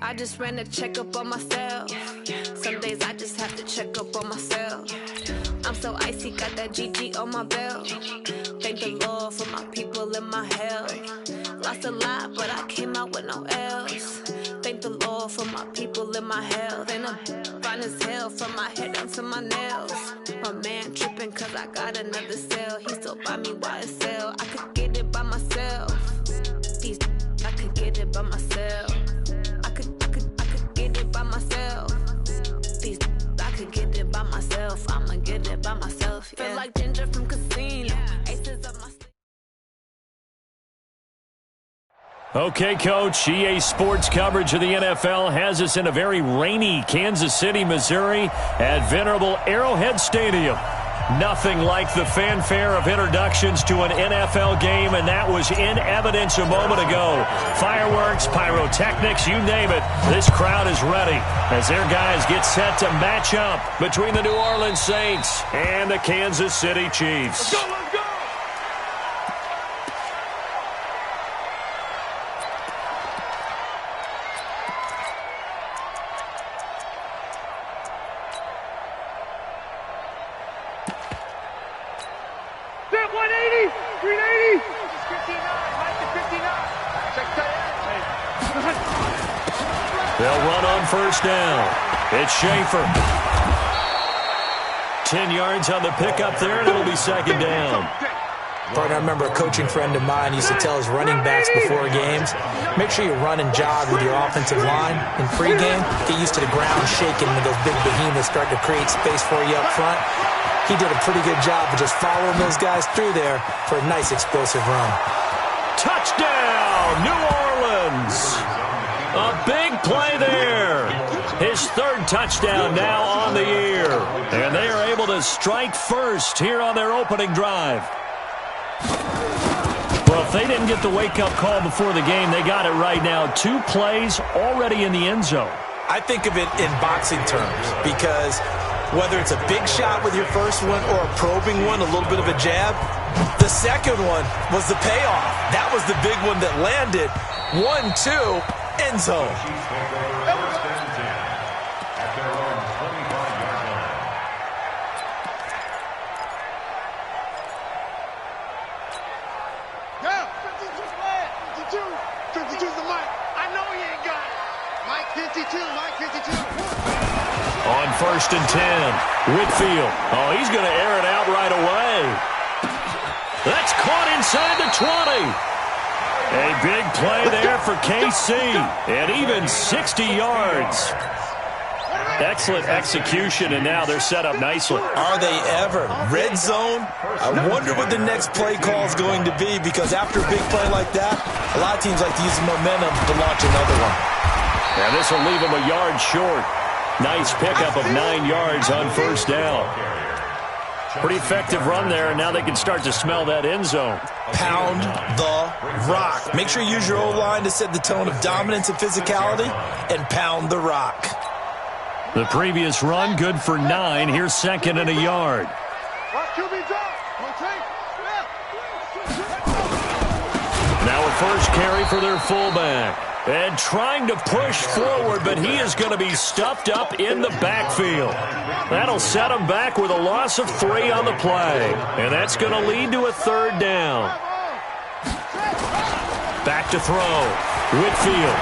I just ran a checkup on myself. Some days I just have to check up on myself. I'm so icy, got that GG on my belt. Thank the Lord for my people and my health. Lost a lot, but I came out with no L's. Thank the Lord for my people and my health. And I'm fine as hell from my head down to my nails. My man tripping cause I got another cell. He still buy me YSL. I could get it by myself. These I could get it by myself. I could get it by myself. These I could get it by myself. I'ma get it by myself. Yeah. Feel like Ginger from Casino. Aces up my. Okay, Coach, EA Sports coverage of the NFL has us in a very rainy Kansas City, Missouri at venerable Arrowhead Stadium. Nothing like the fanfare of introductions to an NFL game, and that was in evidence a moment ago. Fireworks, pyrotechnics, you name it. This crowd is ready as their guys get set to match up between the New Orleans Saints and the Kansas City Chiefs. Let's go, let's go! They'll run on first down. It's Schaefer. 10 yards on the pickup there, and it'll be second down. Partner, I remember a coaching friend of mine used to tell his running backs before games, make sure you run and jog with your offensive line. In pregame, get used to the ground shaking when those big behemoths start to create space for you up front. He did a pretty good job of just following those guys through there for a nice explosive run. Touchdown, New Orleans! A big play there. His third touchdown now on the year. And they are able to strike first here on their opening drive. Well, if they didn't get the wake-up call before the game, they got it right now. 2 plays already in the end zone. I think of it in boxing terms because whether it's a big shot with your first one or a probing one, a little bit of a jab, the second one was the payoff. That was the big one that landed. 1-2, end zone. On first and 10, Whitfield. Oh, he's going to air it out right away. That's caught inside the 20. A big play there for KC, and even 60 yards. Excellent execution, and now they're set up nicely. Are they ever? Red zone? I wonder what the next play call is going to be, because after a big play like that, a lot of teams like to use the momentum to launch another one. And this will leave them a yard short. Nice pickup of 9 yards on first down. Pretty effective run there, and now they can start to smell that end zone. Pound the rock. Make sure you use your O-line to set the tone of dominance and physicality, and pound the rock. The previous run, good for 9. Here's second and a yard. Now a first carry for their fullback. And trying to push forward, but he is going to be stuffed up in the backfield. That'll set him back with a loss of 3 on the play. And that's going to lead to a third down. Back to throw. Whitfield.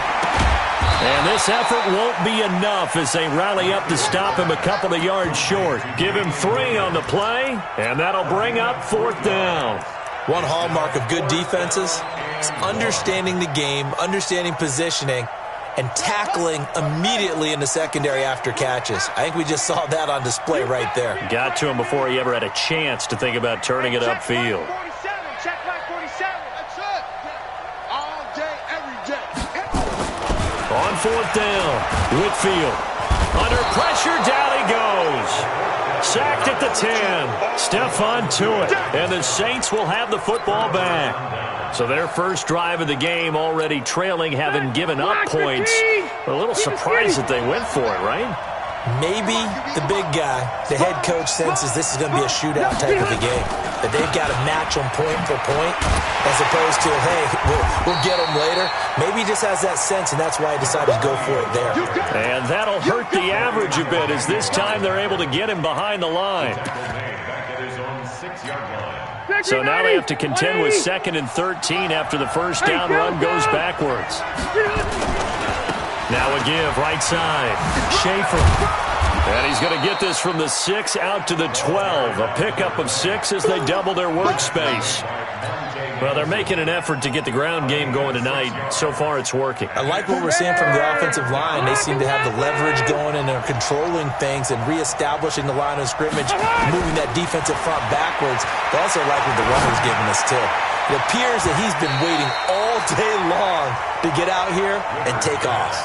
And this effort won't be enough as they rally up to stop him a couple of yards short. Give him 3 on the play, and that'll bring up fourth down. One hallmark of good defenses is understanding the game, understanding positioning, and tackling immediately in the secondary after catches. I think we just saw that on display right there. Got to him before he ever had a chance to think about turning it upfield. Check back 47. That's it. All day, every day. On fourth down, Whitfield. Under pressure, down he goes. Sacked at the 10. Stephon Tuitt. And the Saints will have the football back. So their first drive of the game already trailing, having given up points. A little surprised that they went for it, right? Maybe the big guy, the head coach, senses this is going to be a shootout type of a game, that they've got to match them point for point as opposed to, hey, we'll get them later. Maybe he just has that sense, and that's why he decided to go for it there. And that'll hurt the average a bit as this time they're able to get him behind the line. So now they have to contend with 2nd and 13 after the first down run goes backwards. Now a give, right side. Schaefer. And he's going to get this from the 6 out to the 12. A pickup of 6 as they double their workspace. Well, they're making an effort to get the ground game going tonight. So far, it's working. I like what we're seeing from the offensive line. They seem to have the leverage going, and they're controlling things and reestablishing the line of scrimmage, moving that defensive front backwards. But also like what the runner's giving us, too. It appears that he's been waiting all day long to get out here and take off.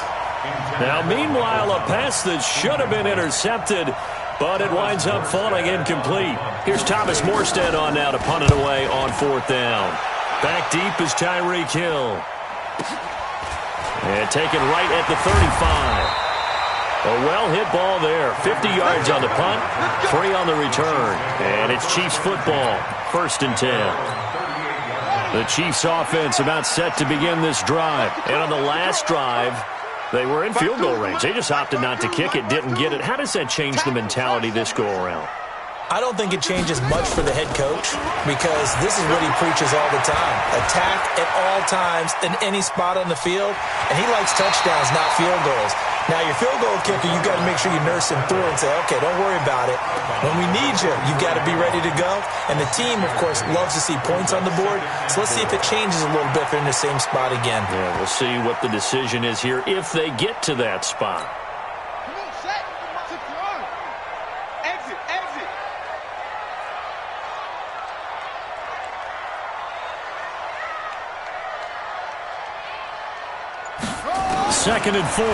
Now, meanwhile, a pass that should have been intercepted, but it winds up falling incomplete. Here's Thomas Morstead on now to punt it away on 4th down. Back deep is Tyreek Hill. And taken right at the 35. A well-hit ball there. 50 yards on the punt, 3 on the return. And it's Chiefs football, 1st and 10. The Chiefs offense about set to begin this drive. And on the last drive, they were in field goal range. They just opted not to kick it, didn't get it. How does that change the mentality this go-around? I don't think it changes much for the head coach because this is what he preaches all the time. Attack at all times in any spot on the field, and he likes touchdowns, not field goals. Now, your field goal kicker, you've got to make sure you nurse him through and say, okay, don't worry about it. When we need you, you've got to be ready to go. And the team, of course, loves to see points on the board. So let's see if it changes a little bit if they're in the same spot again. Yeah, we'll see what the decision is here if they get to that spot. Come on, set. To throw. Exit, exit. 2nd and 4.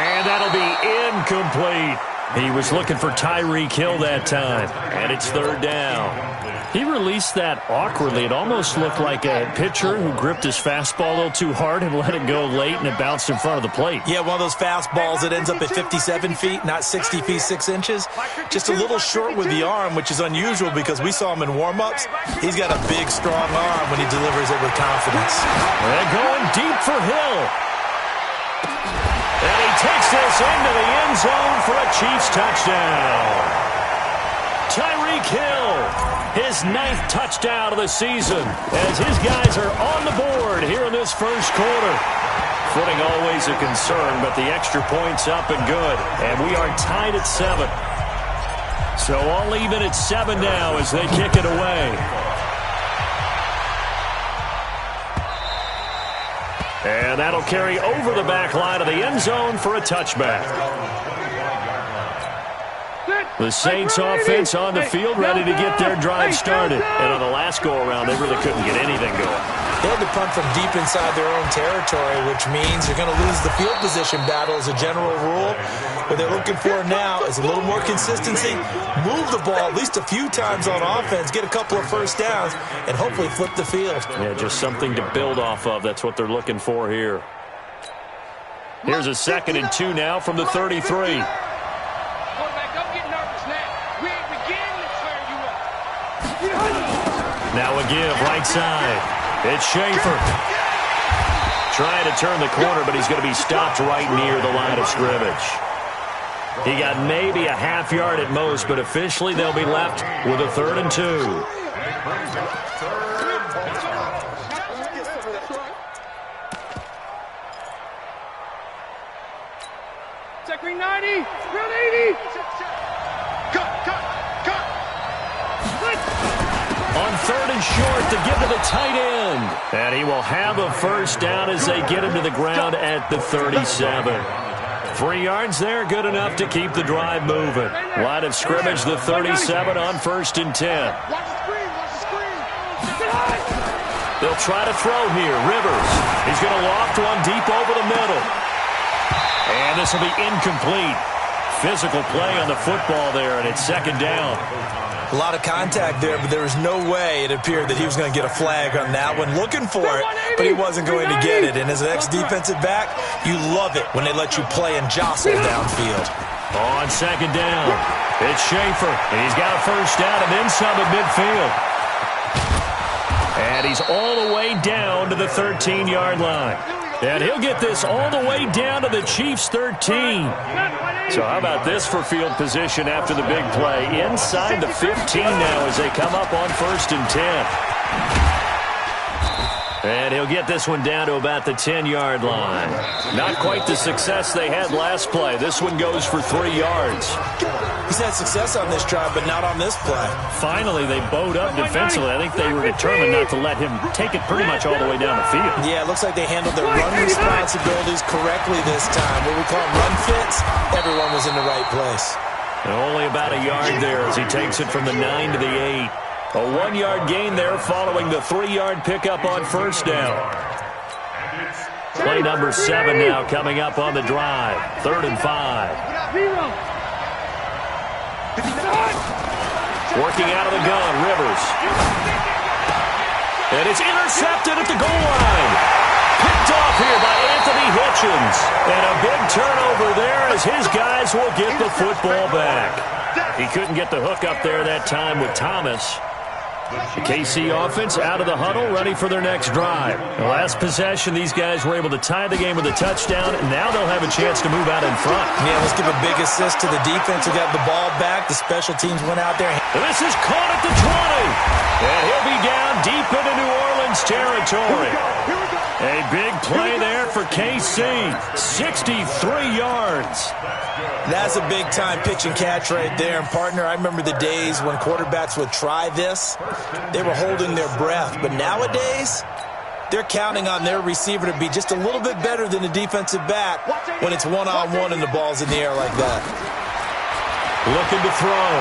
And that'll be incomplete. He was looking for Tyreek Hill that time. And it's 3rd down. He released that awkwardly. It almost looked like a pitcher who gripped his fastball a little too hard and let it go late, and it bounced in front of the plate. Yeah, one of those fastballs that ends up at 57 feet, not 60 feet, 6 inches. Just a little short with the arm, which is unusual because we saw him in warm-ups. He's got a big, strong arm when he delivers it with confidence. They're going deep for Hill. And he takes this into the end zone for a Chiefs touchdown. Tyreek Hill, his 9th touchdown of the season, as his guys are on the board here in this first quarter. Footing always a concern, but the extra point's up and good. And we are tied at 7. So all even at 7 now as they kick it away. And that'll carry over the back line of the end zone for a touchback. The Saints offense on the field, ready to get their drive started. And on the last go-around, they really couldn't get anything going. They had to punt from deep inside their own territory, which means they're going to lose the field position battle as a general rule. What they're looking for now is a little more consistency, move the ball at least a few times on offense, get a couple of first downs, and hopefully flip the field. Yeah, just something to build off of. That's what they're looking for here. Here's a 2nd and 2 now from the 33. Now a give, right side. It's Schaefer. Trying to turn the corner, but he's going to be stopped right near the line of scrimmage. He got maybe a half yard at most, but officially they'll be left with a 3rd and 2. Check ring 90, round 80. Cut. On 3rd and short to give to the tight end. And he will have a first down as they get him to the ground at the 37. 3 yards there, good enough to keep the drive moving. Line of scrimmage, the 37 on 1st and 10. They'll try to throw here. Rivers. He's going to loft one deep over the middle. And this will be incomplete. physical play on the football there, and it's second down. A lot of contact there, but there was no way it appeared that he was going to get a flag on that one. Looking for it, but he wasn't going to get it. And as an ex-defensive back, you love it when they let you play and jostle downfield. On second down, it's Schaefer. And he's got a first down and then some at midfield. And he's all the way down to the 13-yard line. And he'll get this all the way down to the Chiefs' 13. So how about this for field position after the big play? Inside the 15 now as they come up on 1st and 10. And he'll get this one down to about the 10-yard line. Not quite the success they had last play. This one goes for 3 yards. He's had success on this drive, but not on this play. Finally, they bowed up defensively. I think they were determined not to let him take it pretty much all the way down the field. Yeah, it looks like they handled their run responsibilities correctly this time. What we call run fits, everyone was in the right place. And only about a yard there as he takes it from the 9 to the 8. A 1-yard gain there following the 3-yard pickup on first down. Play number 7 now coming up on the drive. 3rd and 5. Working out of the gun, Rivers. And it's intercepted at the goal line. Picked off here by Anthony Hitchens. And a big turnover there as his guys will get the football back. He couldn't get the hook up there that time with Thomas. The KC offense out of the huddle, ready for their next drive. The last possession, these guys were able to tie the game with a touchdown, and now they'll have a chance to move out in front. Yeah, let's give a big assist to the defense who got the ball back. The special teams went out there. And this is caught at the 20. And he'll be down deep into New Orleans territory. A big play there for KC. 63 yards. That's a big-time pitch and catch right there. And, partner, I remember the days when quarterbacks would try this. They were holding their breath. But nowadays, they're counting on their receiver to be just a little bit better than the defensive back when it's one-on-one and the ball's in the air like that. Looking to throw.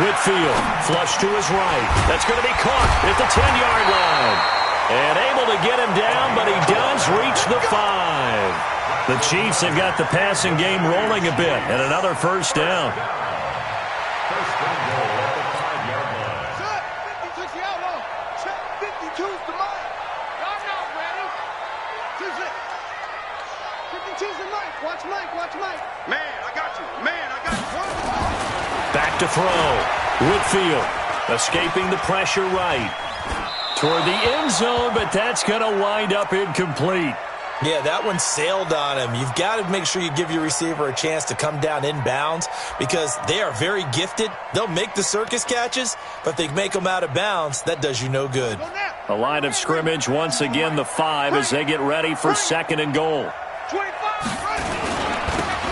Whitfield, flush to his right. That's going to be caught at the 10-yard line. And able to get him down, but he does reach the 5. The Chiefs have got the passing game rolling a bit, and another first down. Back to throw. Whitfield escaping the pressure right. Toward the end zone, but that's going to wind up incomplete. Yeah, that one sailed on him. You've got to make sure you give your receiver a chance to come down inbounds because they are very gifted. They'll make the circus catches, but if they make them out of bounds, that does you no good. A line of scrimmage, once again the 5 as they get ready for 2nd and goal.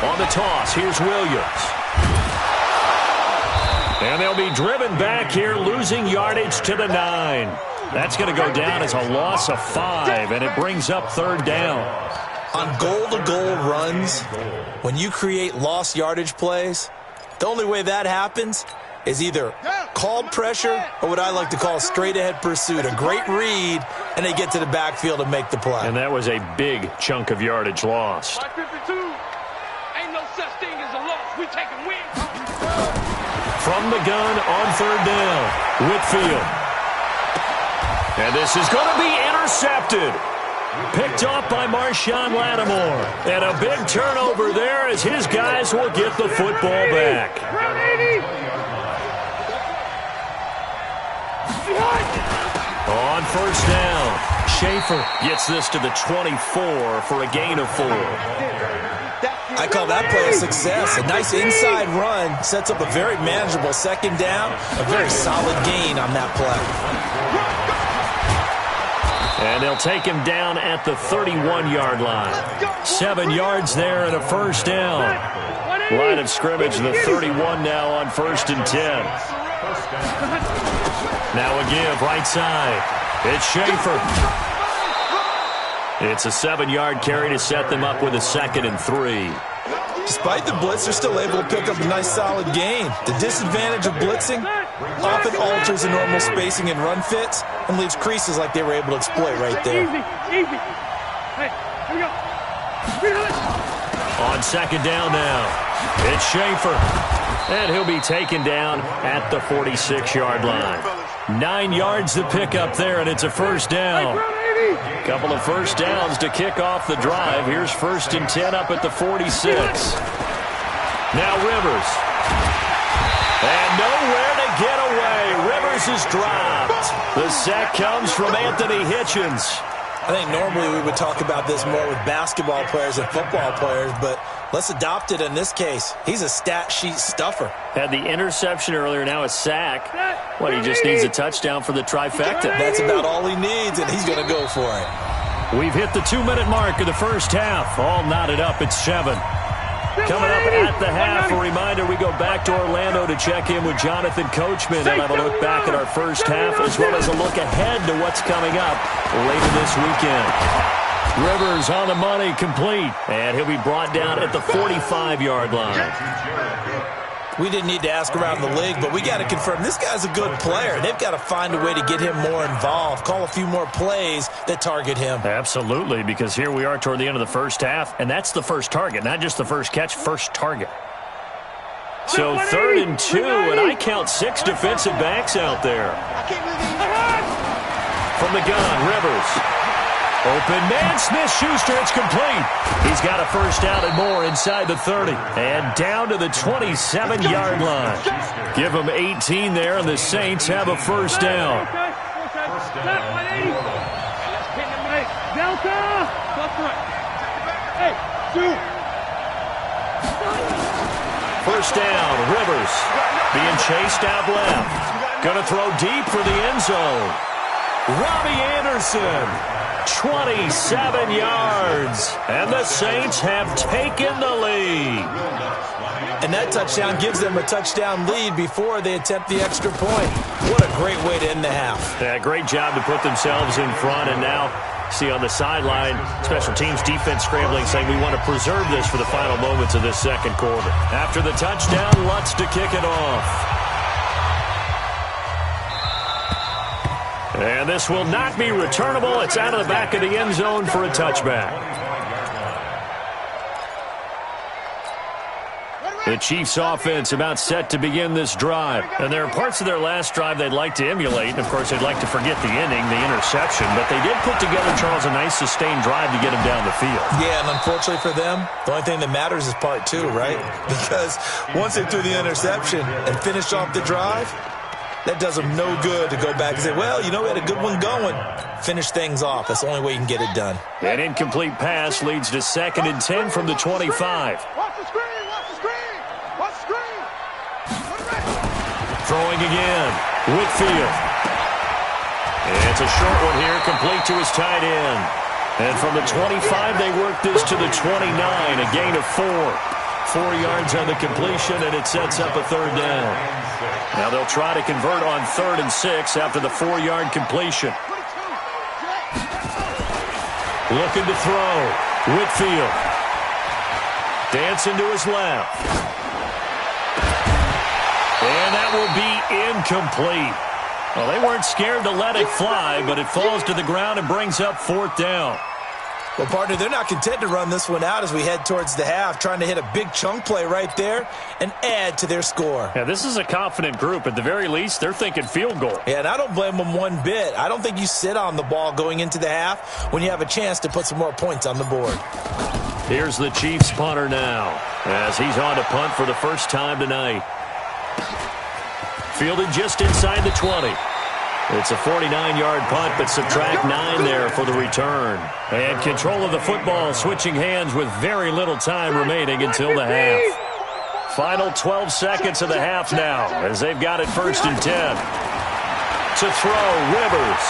On the toss, here's Williams. And they'll be driven back here, losing yardage to the 9. That's going to go down as a loss of 5, and it brings up 3rd down. On goal-to-goal runs, when you create lost yardage plays, the only way that happens is either called pressure or what I like to call straight-ahead pursuit, a great read, and they get to the backfield and make the play. And that was a big chunk of yardage lost. Ain't no such thing as a loss. We take a win. From the gun on 3rd down, Whitfield. And this is going to be intercepted. Picked off by Marshawn Lattimore. And a big turnover there as his guys will get the football back. On 1st down, Schaefer gets this to the 24 for a gain of 4. I call that play a success. A nice inside run sets up a very manageable 2nd down. A very solid gain on that play. And they'll take him down at the 31-yard line. 7 yards there and a first down. Line of scrimmage, the 31 now on 1st and 10. Now a give, right side. It's Schaefer. It's a 7-yard carry to set them up with a 2nd and 3. Despite the blitz, they're still able to pick up a nice solid gain. The disadvantage of blitzing often alters the normal spacing and run fits and leaves creases like they were able to exploit right there. On second down now, it's Schaefer. And he'll be taken down at the 46-yard line. 9 yards to pick up there, and it's a first down. A couple of first downs to kick off the drive. Here's 1st and 10 up at the 46. Now Rivers. And nowhere to get away. Rivers is dropped. The sack comes from Anthony Hitchens. I think normally we would talk about this more with basketball players and football players, but let's adopt it in this case. He's a stat sheet stuffer. Had the interception earlier, now a sack. Well, he just needs a touchdown for the trifecta. That's about all he needs, and he's going to go for it. We've hit the 2-minute mark of the first half. All knotted up at 7. Coming up at the half, a reminder, we go back to Orlando to check in with Jonathan Coachman and have a look back at our first half as well as a look ahead to what's coming up later this weekend. Rivers on the money, complete, and he'll be brought down at the 45-yard line. We didn't need to ask around the league, but we got to confirm this guy's a good player. They've got to find a way to get him more involved, call a few more plays that target him. Absolutely, because here we are toward the end of the first half, and that's the first target, not just the first catch, first target. So 3rd and 2, and I count 6 defensive backs out there. From the gun, Rivers. Open man, Smith-Schuster, it's complete. He's got a first down and more inside the 30. And down to the 27-yard line. Give them 18 there, and the Saints have a first down. First down, Rivers. Being chased out left. Going to throw deep for the end zone. Robbie Anderson. 27 yards, and the Saints have taken the lead. And that touchdown gives them a touchdown lead before they attempt the extra point. What a great way to end the half. Yeah, great job to put themselves in front, and now see on the sideline, special teams defense scrambling, saying we want to preserve this for the final moments of this second quarter. After the touchdown, Lutz to kick it off. And this will not be returnable. It's out of the back of the end zone for a touchback. The Chiefs offense about set to begin this drive. And there are parts of their last drive they'd like to emulate. And, of course, they'd like to forget the inning, the interception. But they did put together, Charles, a nice sustained drive to get them down the field. Yeah, and unfortunately for them, the only thing that matters is part 2, right? Because once they threw the interception and finished off the drive, that does them no good to go back and say, well, you know, we had a good one going. Finish things off. That's the only way you can get it done. An incomplete pass leads to 2nd and 10 from the 25. Watch the screen, watch the screen, watch the screen. Throwing again. Whitfield. It's a short one here, complete to his tight end. And from the 25, they work this to the 29, a gain of 4. 4 yards on the completion, and it sets up a 3rd down. Now they'll try to convert on 3rd and 6 after the 4-yard completion. Looking to throw. Whitfield. Dancing to his left. And that will be incomplete. Well, they weren't scared to let it fly, but it falls to the ground and brings up 4th down. Well, partner, they're not content to run this one out as we head towards the half, trying to hit a big chunk play right there and add to their score. Yeah, this is a confident group. At the very least, they're thinking field goal. Yeah, and I don't blame them one bit. I don't think you sit on the ball going into the half when you have a chance to put some more points on the board. Here's the Chiefs punter now as he's on to punt for the first time tonight. Fielded just inside the 20. It's a 49-yard punt, but subtract 9 there for the return. And control of the football switching hands with very little time remaining until the half. Final 12 seconds of the half now as they've got it 1st and 10. To throw, Rivers.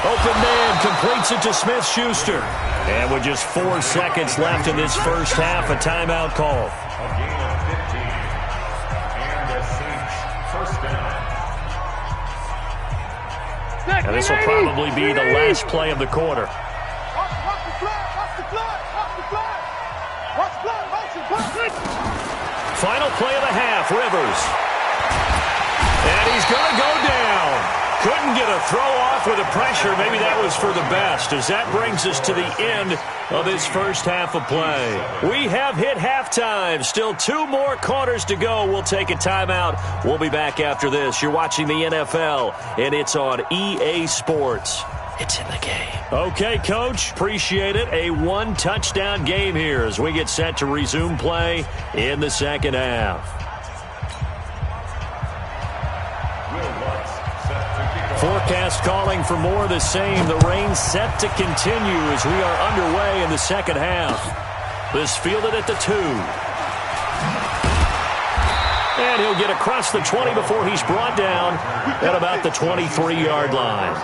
Open man completes it to Smith-Schuster. And with just 4 seconds left in this first half, a timeout call. And this will probably be the last play of the quarter. Final play of the half, Rivers. And he's going to go down. Couldn't get a throw off with the pressure. Maybe that was for the best, as that brings us to the end of this first half of play. We have hit halftime. Still 2 more quarters to go. We'll take a timeout. We'll be back after this. You're watching the NFL, and it's on EA Sports. It's in the game. Okay, Coach. Appreciate it. A 1-touchdown game here as we get set to resume play in the second half. Forecast calling for more of the same. The rain set to continue as we are underway in the second half. This fielded at the 2. And he'll get across the 20 before he's brought down at about the 23-yard line.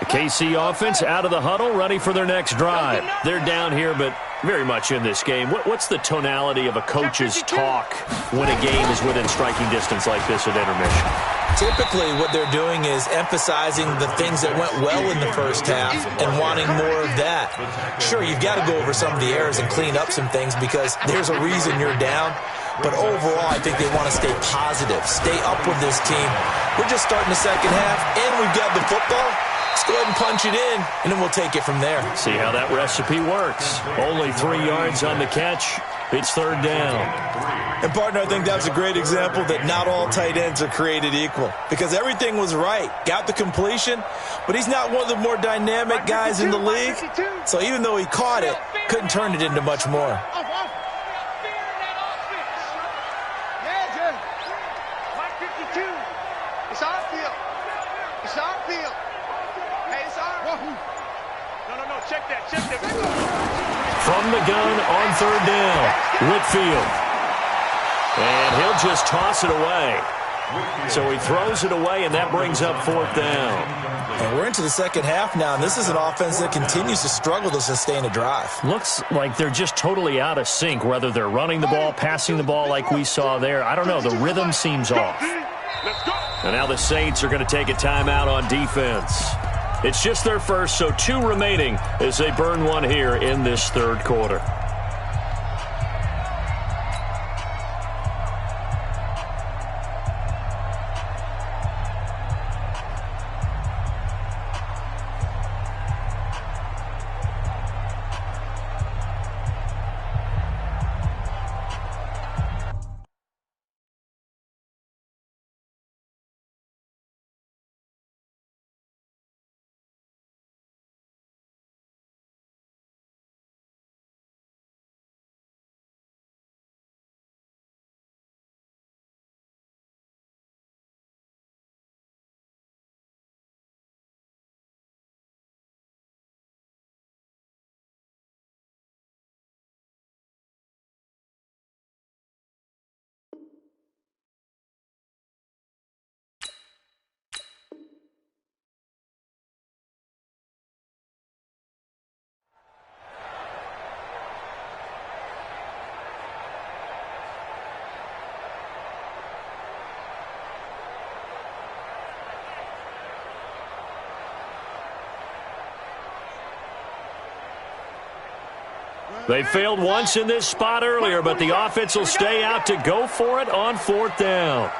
The KC offense out of the huddle, ready for their next drive. They're down here, but very much in this game. What's the tonality of a coach's talk when a game is within striking distance like this at intermission? Typically, what they're doing is emphasizing the things that went well in the first half and wanting more of that. Sure, you've got to go over some of the errors and clean up some things because there's a reason you're down. But overall, I think they want to stay positive, stay up with this team. We're just starting the second half, and we've got the football. Let's go ahead and punch it in, and then we'll take it from there. See how that recipe works. Only 3 yards on the catch. It's third down. And, partner, I think that was a great example that not all tight ends are created equal because everything was right. Got the completion, but he's not one of the more dynamic guys in the league. So even though he caught it, couldn't turn it into much more. It's our field. It's our field. Hey, it's our. No. Check that. From the gun on third down, Whitfield. And he'll just toss it away. So he throws it away, and that brings up fourth down. And we're into the second half now, and this is an offense that continues to struggle to sustain a drive. Looks like they're just totally out of sync, whether they're running the ball, passing the ball like we saw there. I don't know. The rhythm seems off. And now the Saints are going to take a timeout on defense. It's just their first, so 2 remaining as they burn one here in this third quarter. They failed once in this spot earlier, but the offense will stay out to go for it on fourth down.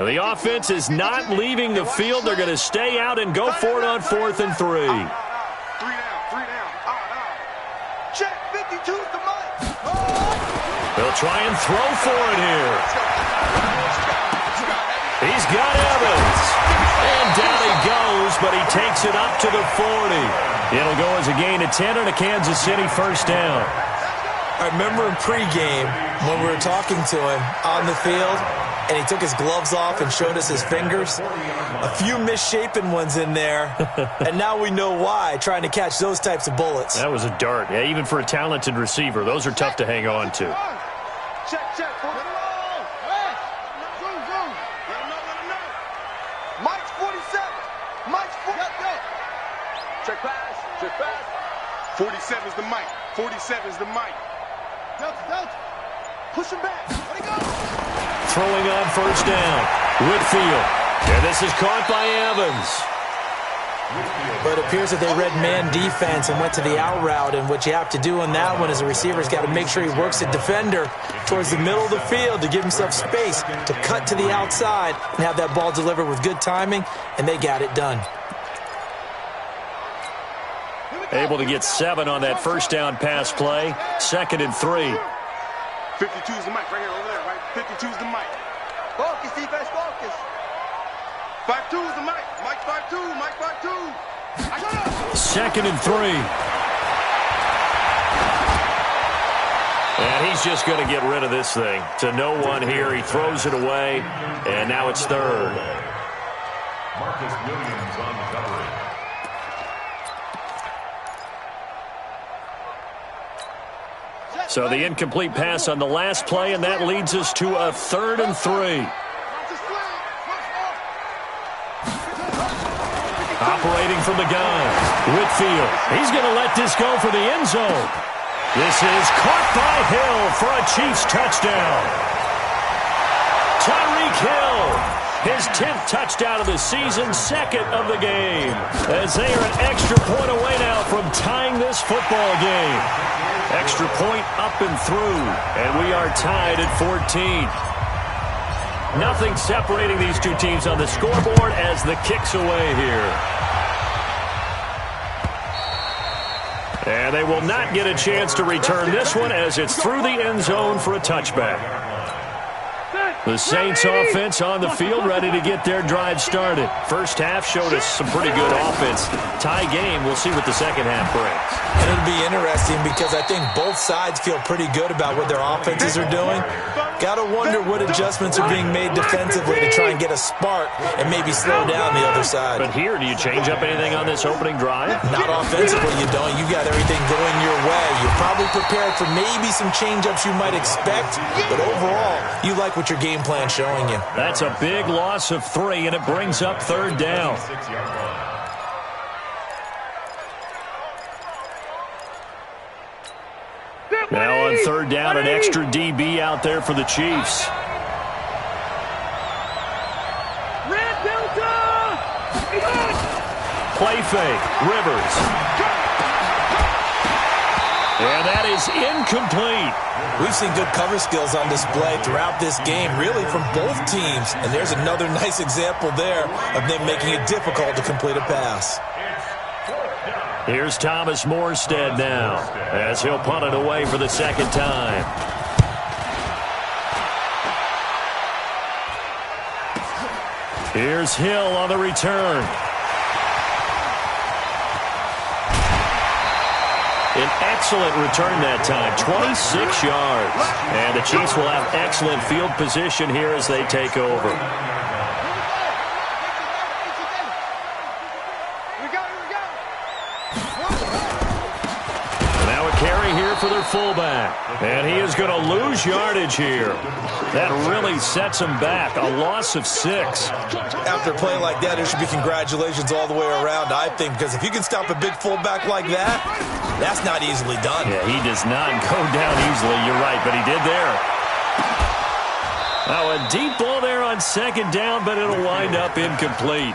Now, the offense is not leaving the field. They're going to stay out and go for it on 4th and 3. 3 down. Check, 52's the mic. They'll try and throw for it here. He's got Evans. And down he goes, but he takes it up to the 40. It'll go as a gain of 10 and a Kansas City first down. I remember in pregame when we were talking to him on the field, and he took his gloves off and showed us his fingers. A few misshapen ones in there, and now we know why, trying to catch those types of bullets. That was a dart. Yeah, even for a talented receiver, those are tough to hang on to. Check. Mike's 47. Mike's 47. Check pass. 47's the mic. 47's the mic. Delta. Push him back. Let it go. Throwing on first down. Whitfield. And this is caught by Evans. But it appears that they read man defense and went to the out route, and what you have to do on that one is the receiver's got to make sure he works the defender towards the middle of the field to give himself space to cut to the outside and have that ball delivered with good timing, and they got it done. Able to get 7 on that first down pass play. 2nd and 3. 52's the mic right here, over there, right? 52's the mic. Focus, defense, focus. 52's the mic. Mike 5-2, Mike 5-2. 2nd and 3. And he's just going to get rid of this thing. To no one here. He throws it away, and now it's 3rd. Marcus Williams on the coverage. So the incomplete pass on the last play, and that leads us to a 3rd and 3. Operating from the gun, Whitfield. He's going to let this go for the end zone. This is caught by Hill for a Chiefs touchdown. Tyreek Hill, his 10th touchdown of the season, 2nd of the game. As they are an extra point away now from tying this football game. Extra point up and through, and we are tied at 14. Nothing separating these two teams on the scoreboard as the kick's away here. And they will not get a chance to return this one as it's through the end zone for a touchback. The Saints offense on the field, ready to get their drive started. First half showed us some pretty good offense. Tie game, we'll see what the second half brings. And it'll be interesting because I think both sides feel pretty good about what their offenses are doing. Got to wonder what adjustments are being made defensively to try and get a spark and maybe slow down the other side. But here, do you change up anything on this opening drive? Not offensively, you don't. You got everything going your way. You're probably prepared for maybe some change-ups you might expect, but overall, you like what your game plan showing you. That's a big loss of 3, and it brings up 3rd down. Now on 3rd down, an extra DB out there for the Chiefs. Play fake, Rivers. And that is incomplete. We've seen good cover skills on display throughout this game, really from both teams. And there's another nice example there of them making it difficult to complete a pass. Here's Thomas Morstead now as he'll punt it away for the 2nd time. Here's Hill on the return. An excellent return that time, 26 yards. And the Chiefs will have excellent field position here as they take over. Now a carry here for their fullback. And he is going to lose yardage here. That really sets him back. A loss of 6. After a play like that, there should be congratulations all the way around, I think, because if you can stop a big fullback like that, that's not easily done. Yeah, he does not go down easily. You're right, but he did there. Now a deep ball there on 2nd down, but it'll wind up incomplete.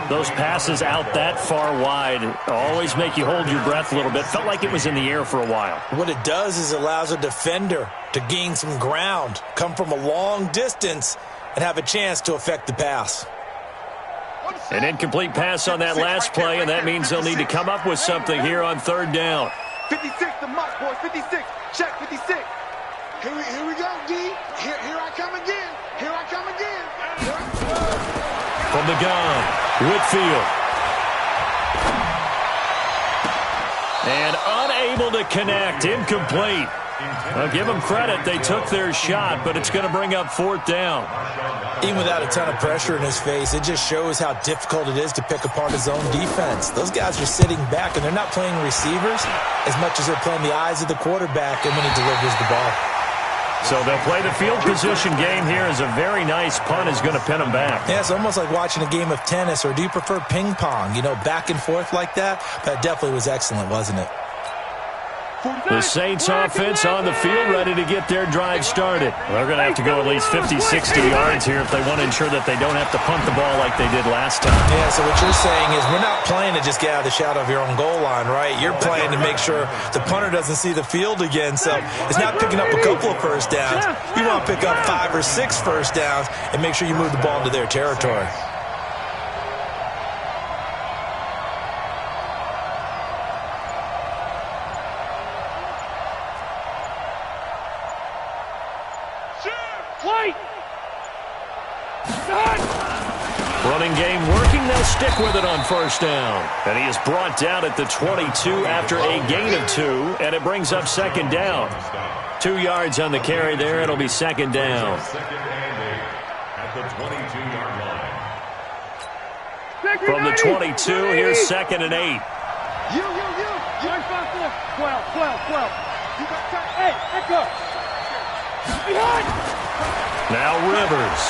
Those passes out that far wide always make you hold your breath a little bit. Felt like it was in the air for a while. What it does is allows a defender to gain some ground, come from a long distance, and have a chance to affect the pass. An incomplete pass on that last play, and that means they'll need to come up with something here on third down. 56, the mark, boys. 56. Check 56. Here we go, D. Here I come again. Here I come again. From the gun, Whitfield. And unable to connect, incomplete. I'll give them credit. They took their shot, but it's going to bring up fourth down. Even without a ton of pressure in his face, it just shows how difficult it is to pick apart his own defense. Those guys are sitting back, and they're not playing receivers as much as they're playing the eyes of the quarterback and when he delivers the ball. So they'll play the field position game here as a very nice punt is going to pin them back. Yeah, it's almost like watching a game of tennis, or do you prefer ping pong? You know, back and forth like that? That definitely was excellent, wasn't it? The Saints offense on the field, ready to get their drive started. They're going to have to go at least 50, 60 yards here if they want to ensure that they don't have to punt the ball like they did last time. Yeah, so what you're saying is we're not playing to just get out of the shadow of your own goal line, right? You're playing to make sure the punter doesn't see the field again, so it's not picking up a couple of first downs. You want to pick up 5 or 6 first downs and make sure you move the ball into their territory. Running game working, they'll stick with it on first down. And he is brought down at the 22 after a gain of 2, and it brings up second down. 2 yards on the carry there, it'll be second down. At the 22-yard line. From the 22, here's second and 8. You. 12. You got that. Hey, echo. Behind. Now Rivers.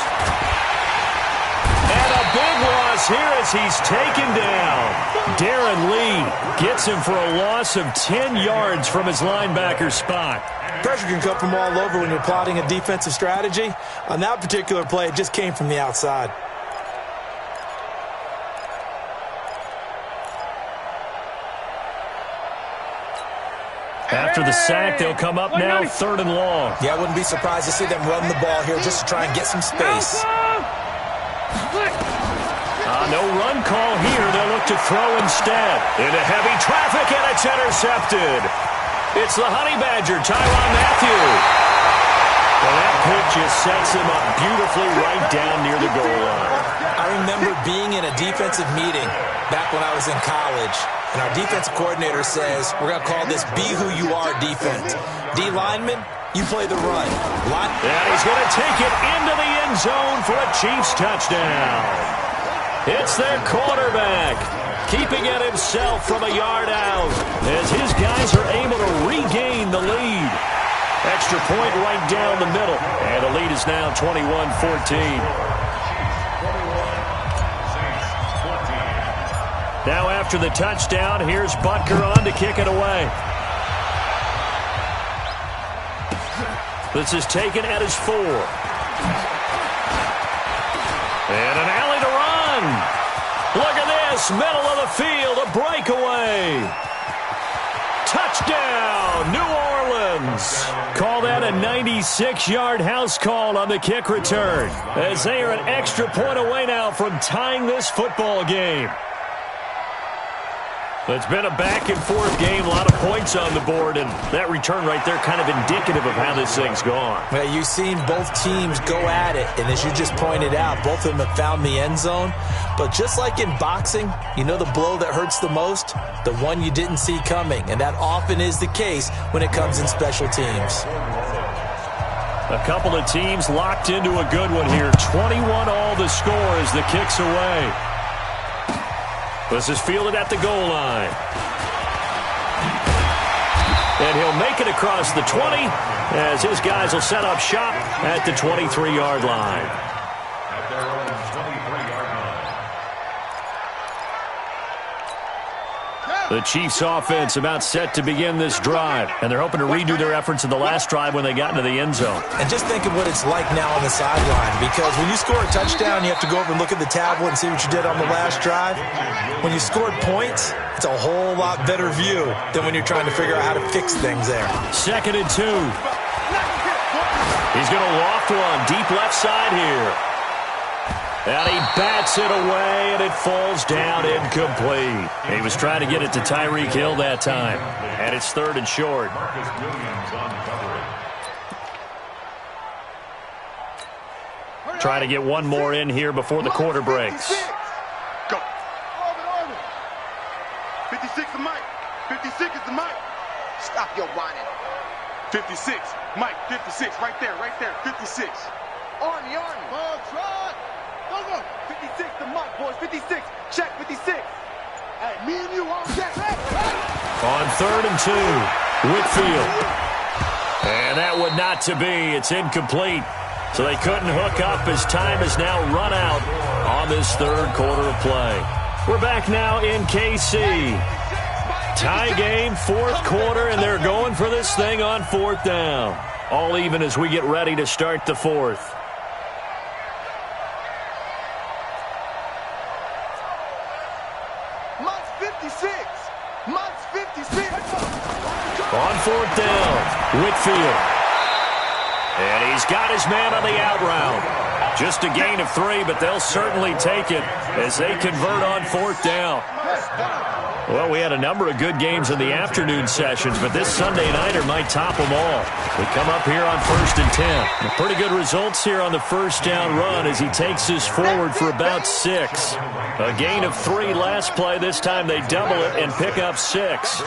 And a big loss here as he's taken down. Darren Lee gets him for a loss of 10 yards from his linebacker spot. Pressure can come from all over when you're plotting a defensive strategy. On that particular play, it just came from the outside. After the sack, they'll come up now third and long. Yeah, I wouldn't be surprised to see them run the ball here just to try and get some space. No run call here. They'll look to throw instead. Into heavy traffic, and it's intercepted. It's the Honey Badger, Tyrann Mathieu. Well, that pitch just sets him up beautifully right down near the goal line. I remember being in a defensive meeting back when I was in college, and our defensive coordinator says, we're going to call this Be Who You Are defense. D lineman, you play the run. And he's going to take it into the end zone for a Chiefs touchdown. It's their quarterback, keeping it himself from a yard out as his guys are able to regain the lead. Extra point right down the middle, and the lead is now 21-14. Now after the touchdown, here's Butker on to kick it away. This is taken at his 4. And an alley to run. Look at this, middle of the field, a breakaway. Touchdown, New Orleans. Call that a 96-yard house call on the kick return, as they are an extra point away now from tying this football game. It's been a back-and-forth game, a lot of points on the board, and that return right there kind of indicative of how this thing's gone. Well, you've seen both teams go at it, and as you just pointed out, both of them have found the end zone. But just like in boxing, you know the blow that hurts the most? The one you didn't see coming, and that often is the case when it comes in special teams. A couple of teams locked into a good one here. 21 all the score as the kick's away. This is fielded at the goal line. And he'll make it across the 20 as his guys will set up shop at the 23-yard line. At their own 23-yard line. The Chiefs offense about set to begin this drive, and they're hoping to redo their efforts in the last drive when they got into the end zone. And just think of what it's like now on the sideline, because when you score a touchdown, you have to go over and look at the tablet and see what you did on the last drive. When you scored points, it's a whole lot better view than when you're trying to figure out how to fix things there. 2nd and 2. He's going to loft one deep left side here. And he bats it away, and it falls down incomplete. He was trying to get it to Tyreek Hill that time. And it's 3rd and short. Marcus Williams on the coverage. Trying to get one more in here before the quarter breaks. Go. 56 the mic. 56 is the mic. Stop your whining. 56. Mike, 56. Right there. 56. Army. Ball trot. Go. 56 the mic, boys. 56. Check 56. Hey, me and you on deck. On 3rd and 2, Whitfield. And that would not to be. It's incomplete. So they couldn't hook up as time is now run out on this 3rd quarter of play. We're back now in KC. Tie game, 4th quarter, and they're going for this thing on 4th down. All even as we get ready to start the 4th. Mike's 56. Mike's 56. On 4th down, Whitfield. And he's got his man on the out route. Just a gain of 3, but they'll certainly take it as they convert on 4th down. Well, we had a number of good games in the afternoon sessions, but this Sunday nighter might top them all. We come up here on 1st and 10. Pretty good results here on the 1st down run as he takes us forward for about 6. A gain of 3 last play. This time they double it and pick up 6.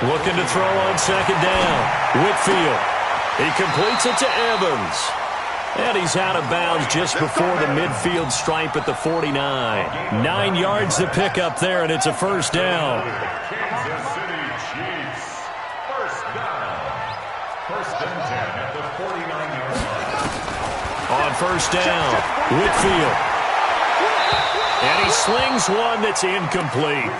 Looking to throw on 2nd down. Whitfield. He completes it to Evans. And he's out of bounds just before the midfield stripe at the 49. 9 yards to pick up there, and it's a 1st down. Kansas City Chiefs. 1st down. 1st and 10 at the 49-yard line. On 1st down, Whitfield. And he slings one that's incomplete.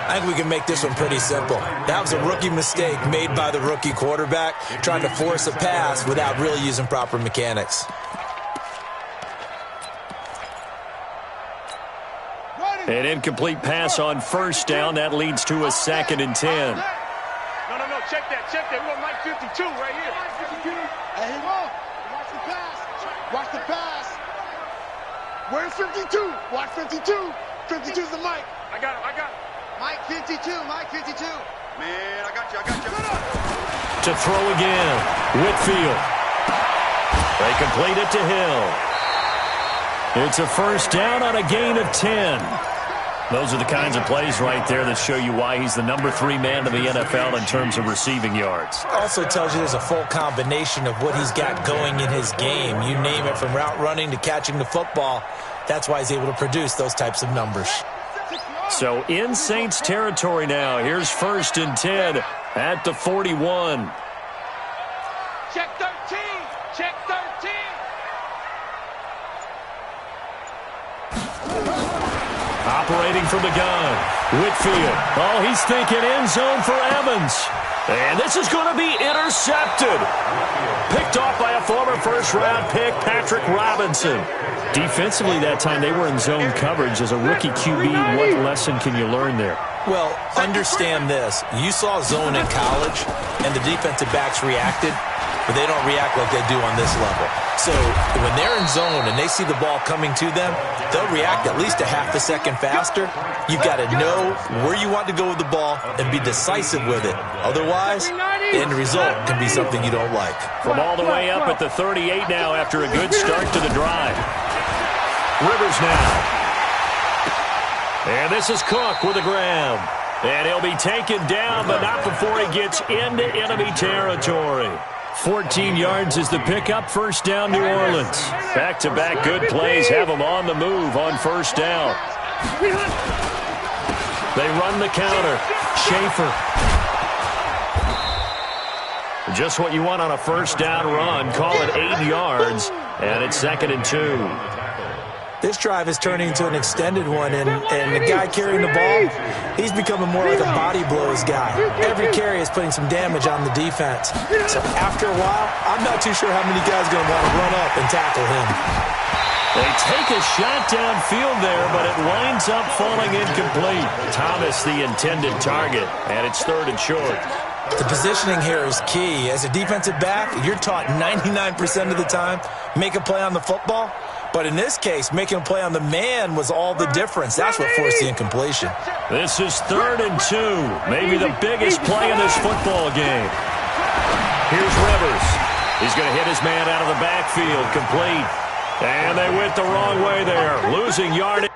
I think we can make this one pretty simple. That was a rookie mistake made by the rookie quarterback, trying to force a pass without really using proper mechanics. An incomplete pass on 1st down. That leads to a 2nd and 10. No. Check that. We want Mike 52 right here. Hey, watch the pass. Watch the pass. Where's 52? Watch 52. 52's the mic. I got him. Mike 52. Mike 52. Man, I got you. To throw again, Whitfield. They complete it to Hill. It's a 1st down on a gain of 10. Those are the kinds of plays right there that show you why he's the number 3 man in the NFL in terms of receiving yards. Also tells you there's a full combination of what he's got going in his game. You name it, from route running to catching the football. That's why he's able to produce those types of numbers. So in Saints territory now. Here's 1st and 10 at the 41. Check 13. Check 13. Operating from the gun, Whitfield. Oh, he's thinking end zone for Evans. And this is going to be intercepted. Picked off by a former 1st-round pick, Patrick Robinson. Defensively that time, they were in zone coverage. As a rookie QB, what lesson can you learn there? Well, understand this. You saw zone in college, and the defensive backs reacted, but they don't react like they do on this level. So when they're in zone and they see the ball coming to them, they'll react at least a half a second faster. You've got to know where you want to go with the ball and be decisive with it. Otherwise, the end result can be something you don't like. From all the way up at the 38 now after a good start to the drive. Rivers now. And this is Cook with a grab. And he'll be taken down, but not before he gets into enemy territory. 14 yards is the pickup. 1st down, New Orleans. Back-to-back good plays have them on the move on 1st down. They run the counter. Schaefer. Just what you want on a 1st down run. Call it 8 yards, and it's 2nd and 2. This drive is turning into an extended one, and the guy carrying the ball, he's becoming more like a body blows guy. Every carry is putting some damage on the defense. So after a while, I'm not too sure how many guys are going to want to run up and tackle him. They take a shot downfield there, but it winds up falling incomplete. Thomas the intended target, and it's 3rd and short. The positioning here is key. As a defensive back, you're taught 99% of the time, make a play on the football. But in this case, making a play on the man was all the difference. That's what forced the incompletion. This is 3rd and 2, maybe the biggest play in this football game. Here's Rivers. He's going to hit his man out of the backfield, complete. And they went the wrong way there, losing yardage.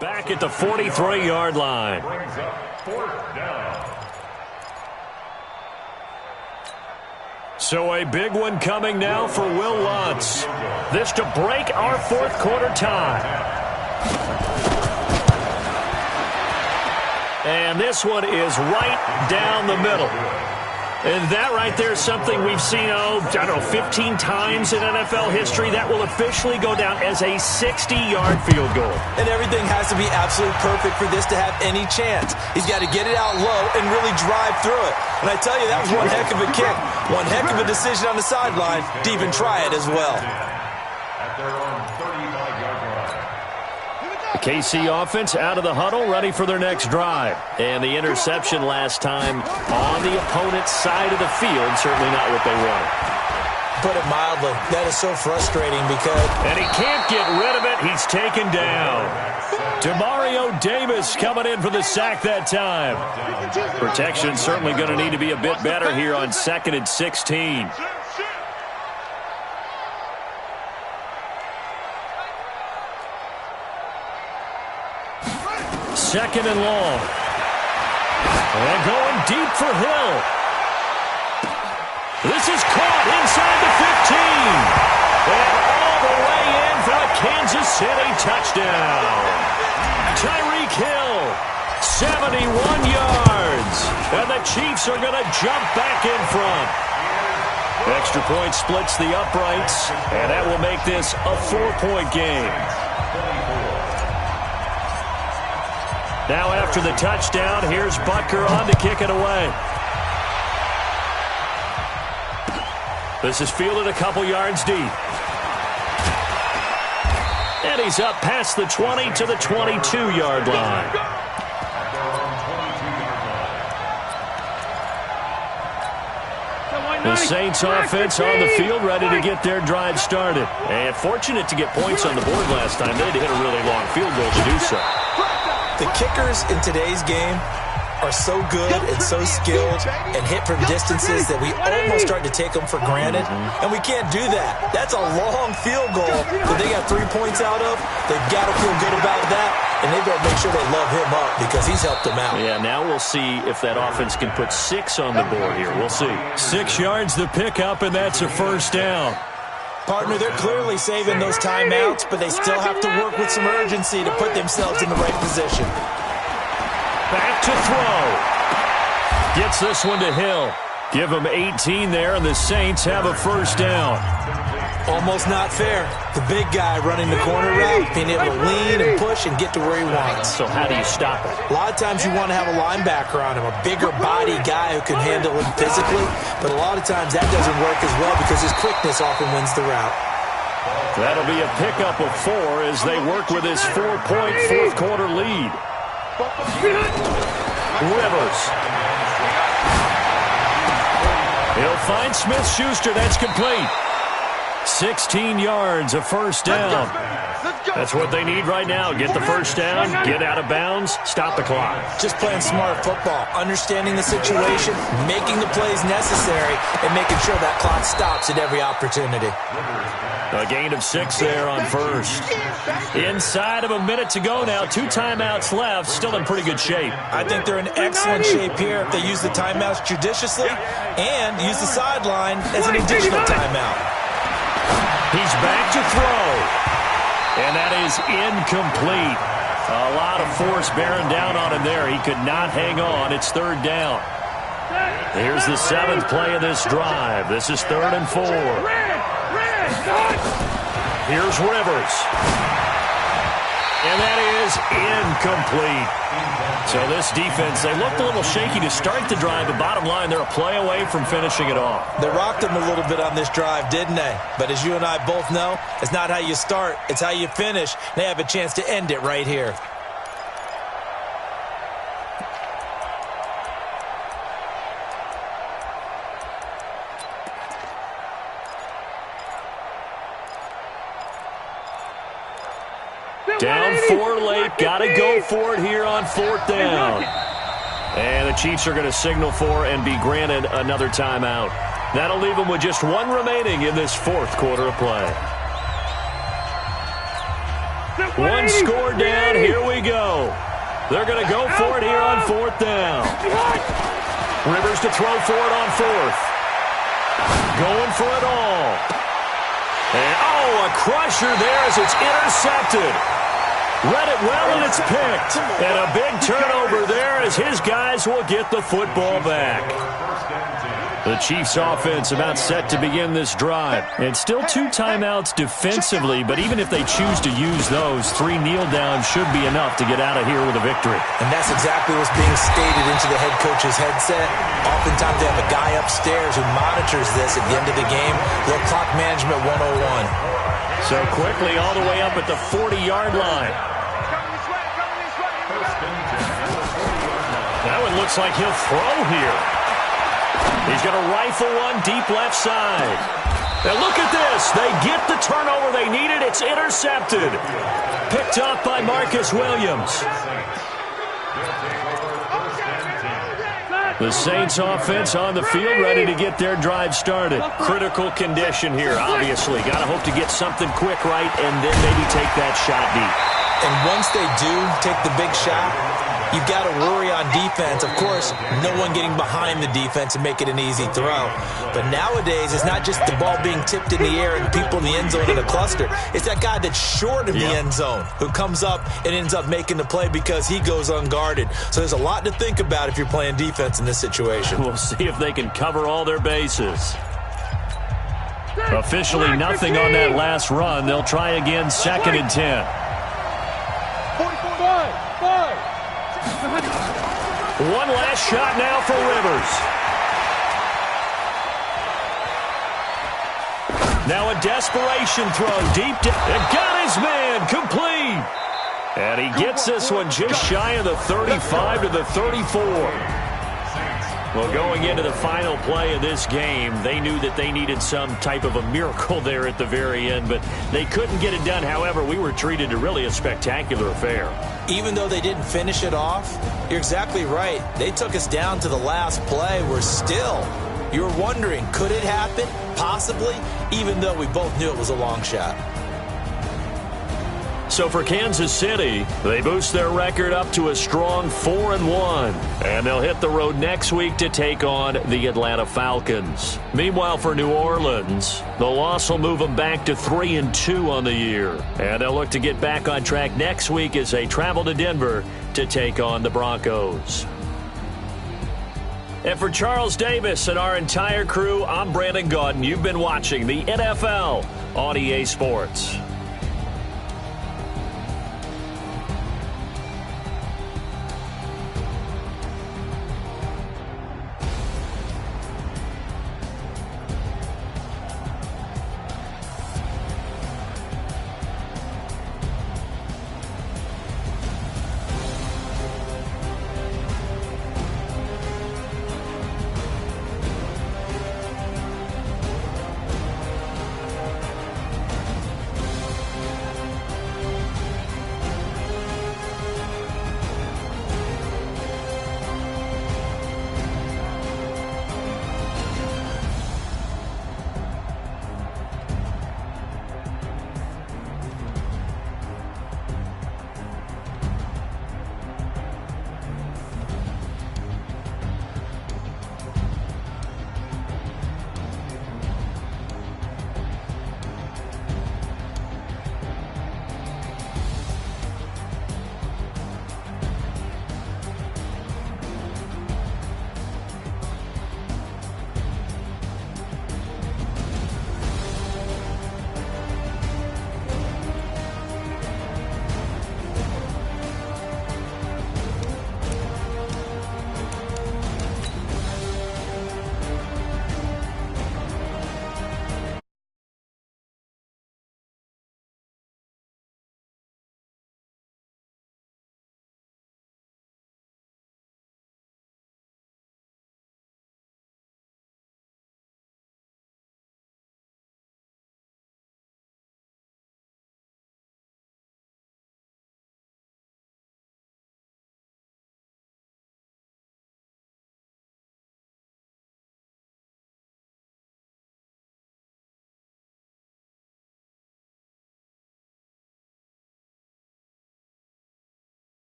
Back at the 43-yard line. Brings up 4th down. So a big one coming now for Will Lutz. This to break our 4th quarter tie. And this one is right down the middle. And that right there is something we've seen, I don't know, 15 times in NFL history. That will officially go down as a 60-yard field goal. And everything has to be absolutely perfect for this to have any chance. He's got to get it out low and really drive through it. And I tell you, that was one heck of a kick. One heck of a decision on the sideline to even try it as well. At their own 35-yard line. The KC offense out of the huddle, ready for their next drive. And the interception last time on the opponent's side of the field, certainly not what they wanted. Put it mildly, that is so frustrating because... And he can't get rid of it. He's taken down. Demario Davis coming in for the sack that time. Protection certainly going to need to be a bit better here on 2nd and 16. Second and long. And going deep for Hill. This is caught inside the 15. And all the way in for a Kansas City touchdown. Tyreek Hill, 71 yards. And the Chiefs are going to jump back in front. Extra point splits the uprights, and that will make this a 4-point game. Now after the touchdown, here's Butker on to kick it away. This is fielded a couple yards deep. And he's up past the 20 to the 22-yard line. The Saints offense on the field, ready to get their drive started. And fortunate to get points on the board last time. They had to hit a really long field goal to do so. The kickers in today's game are so good and so skilled and hit from distances that we almost start to take them for granted. And we can't do that. That's a long field goal that they got 3 points out of. They've got to feel good about that, and they've got to make sure they love him up because he's helped them out. Yeah, now we'll see if that offense can put 6 on the board here. We'll see. 6 yards the pickup, and that's a first down. Partner, they're clearly saving those timeouts, but they still have to work with some urgency to put themselves in the right position. Back to throw. Gets this one to Hill. Give him 18 there, and the Saints have a first down. Almost not fair. The big guy running the corner route, being able to lean and push and get to where he wants. So how do you stop it? A lot of times you want to have a linebacker on him, a bigger body guy who can handle him physically, but a lot of times that doesn't work as well because his quickness often wins the route. That'll be a pickup of 4 as they work with his 4-point fourth quarter lead. Rivers. He'll find Smith-Schuster. That's complete. 16 yards, a first down. That's what they need right now. Get the first down, get out of bounds, stop the clock. Just playing smart football, understanding the situation, making the plays necessary, and making sure that clock stops at every opportunity. A gain of 6 there on first. Inside of a minute to go now. 2 timeouts left. Still in pretty good shape. I think they're in excellent shape here if they use the timeouts judiciously and use the sideline as an additional timeout. He's back to throw. And that is incomplete. A lot of force bearing down on him there. He could not hang on. It's third down. Here's the 7th play of this drive. This is 3rd and 4. Here's Rivers. And that is incomplete. So this defense, they looked a little shaky to start the drive, but bottom line, they're a play away from finishing it off. They rocked them a little bit on this drive, didn't they? But as you and I both know, it's not how you start, it's how you finish. They have a chance to end it right here. Down 4 late, got to go for it here on 4th down. And the Chiefs are going to signal for and be granted another timeout. That'll leave them with just 1 remaining in this 4th quarter of play. 1 score down, here we go. They're going to go for it here on 4th down. Rivers to throw for it on 4th. Going for it all. And, oh, a crusher there as it's intercepted. Read it well, and it's picked. And a big turnover there as his guys will get the football back. The Chiefs offense about set to begin this drive. And still 2 timeouts defensively, but even if they choose to use those, 3 kneel downs should be enough to get out of here with a victory. And that's exactly what's being stated into the head coach's headset. Oftentimes they have a guy upstairs who monitors this at the end of the game. Little clock management 101. So quickly all the way up at the 40-yard line. That one looks like he'll throw here. He's going to rifle one deep left side. Now look at this. They get the turnover they needed. It's intercepted. Picked up by Marcus Williams. The Saints offense on the field ready to get their drive started. Critical condition here, obviously. Got to hope to get something quick right and then maybe take that shot deep. And once they do take the big shot, you've got to worry on defense. Of course, no one getting behind the defense and make it an easy throw. But nowadays, it's not just the ball being tipped in the air and people in the end zone in a cluster. It's that guy that's short of the end zone who comes up and ends up making the play because he goes unguarded. So there's a lot to think about if you're playing defense in this situation. We'll see if they can cover all their bases. Officially nothing on that last run. They'll try again 2nd and 10. 45. One last shot now for Rivers. Now a desperation throw deep and got his man complete. And he gets this one just shy of the 35 to the 34. Well, going into the final play of this game, they knew that they needed some type of a miracle there at the very end, but they couldn't get it done. However, we were treated to really a spectacular affair. Even though they didn't finish it off, you're exactly right. They took us down to the last play. We're still, you were wondering, could it happen? Possibly, even though we both knew it was a long shot. So for Kansas City, they boost their record up to a strong 4-1. And they'll hit the road next week to take on the Atlanta Falcons. Meanwhile, for New Orleans, the loss will move them back to 3-2 on the year. And they'll look to get back on track next week as they travel to Denver to take on the Broncos. And for Charles Davis and our entire crew, I'm Brandon Gaudin. You've been watching the NFL on EA Sports.